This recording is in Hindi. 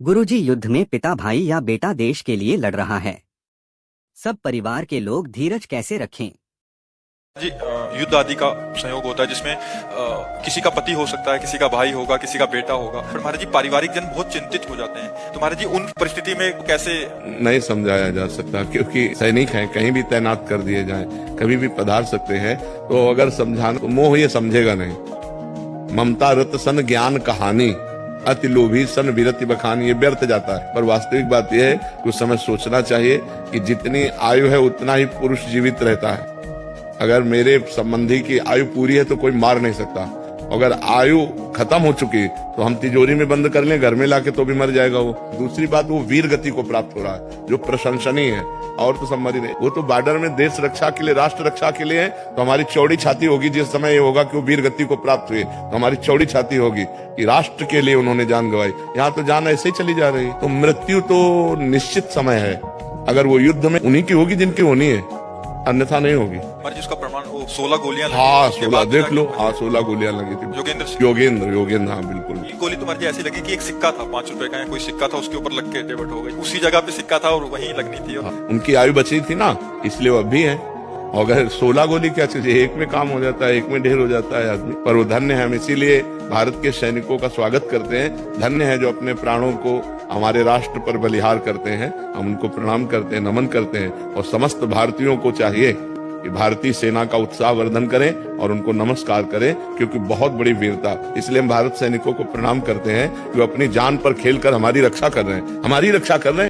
गुरुजी युद्ध में पिता भाई या बेटा देश के लिए लड़ रहा है। सब परिवार के लोग धीरज कैसे रखें? जी युद्ध आदि का संयोग होता है जिसमें किसी का पति हो सकता है, किसी का भाई होगा, किसी का बेटा होगा। फिर महाराज जी पारिवारिक जन बहुत चिंतित हो जाते हैं, तो महाराज जी उन परिस्थिति में कैसे? नहीं समझाया जा सकता, क्योंकि सैनिक हैं, कहीं भी तैनात कर दिए जाएं, कभी भी पधार सकते हैं। तो अगर समझाना तो मोह ये समझेगा नहीं। ममता रत सन ज्ञान कहानी, अति लोभी सन विरति बखानी, ये व्यर्थ जाता है। पर वास्तविक बात यह है कि उस समय सोचना चाहिए कि जितनी आयु है उतना ही पुरुष जीवित रहता है। अगर मेरे संबंधी की आयु पूरी है तो कोई मार नहीं सकता। अगर आयु खत्म हो चुकी तो हम तिजोरी में बंद कर लें, घर में लाके तो भी मर जाएगा वो। दूसरी बात, वो वीर गति को प्राप्त हो रहा है जो प्रशंसनीय है। और तो संबंधी नहीं, वो तो बॉर्डर में देश रक्षा के लिए, राष्ट्र रक्षा के लिए है। तो हमारी चौड़ी छाती होगी जिस समय ये होगा कि वो वीर गति को प्राप्त हुए, तो हमारी चौड़ी छाती होगी कि राष्ट्र के लिए उन्होंने जान गंवाई। यहाँ तो जान ऐसे ही चली जा रही। तो मृत्यु तो निश्चित समय है। अगर वो युद्ध में उन्हीं की होगी जिनकी होनी है, अन्यथा नहीं होगी। महाराज जिसका प्रमाण 16 गोलियां लगी। हाँ 16 देख लो। हाँ 16 गोलियां लगी थी। योगेंद्र हाँ बिल्कुल। ये गोली तो महाराज ऐसी लगी कि एक सिक्का था, 5 रुपए का कोई सिक्का था, उसके ऊपर लग के डेवट हो गई। उसी जगह पे सिक्का था और वहीं लगनी थी। उनकी आयु बची थी ना, इसलिए वो अब भी है। अगर 16 गोली क्या चीज है, एक में काम हो जाता है, एक में ढेर हो जाता है आदमी। पर वो धन्य है, हम इसीलिए भारत के सैनिकों का स्वागत करते हैं। धन्य है जो अपने प्राणों को हमारे राष्ट्र पर बलिहार करते हैं। हम उनको प्रणाम करते हैं, नमन करते हैं। और समस्त भारतीयों को चाहिए कि भारतीय सेना का उत्साह वर्धन करें और उनको नमस्कार करें, क्योंकि बहुत बड़ी वीरता। इसलिए हम भारत सैनिकों को प्रणाम करते हैं कि वो अपनी जान पर खेलकर हमारी रक्षा कर रहे हैं, हमारी रक्षा कर रहे हैं।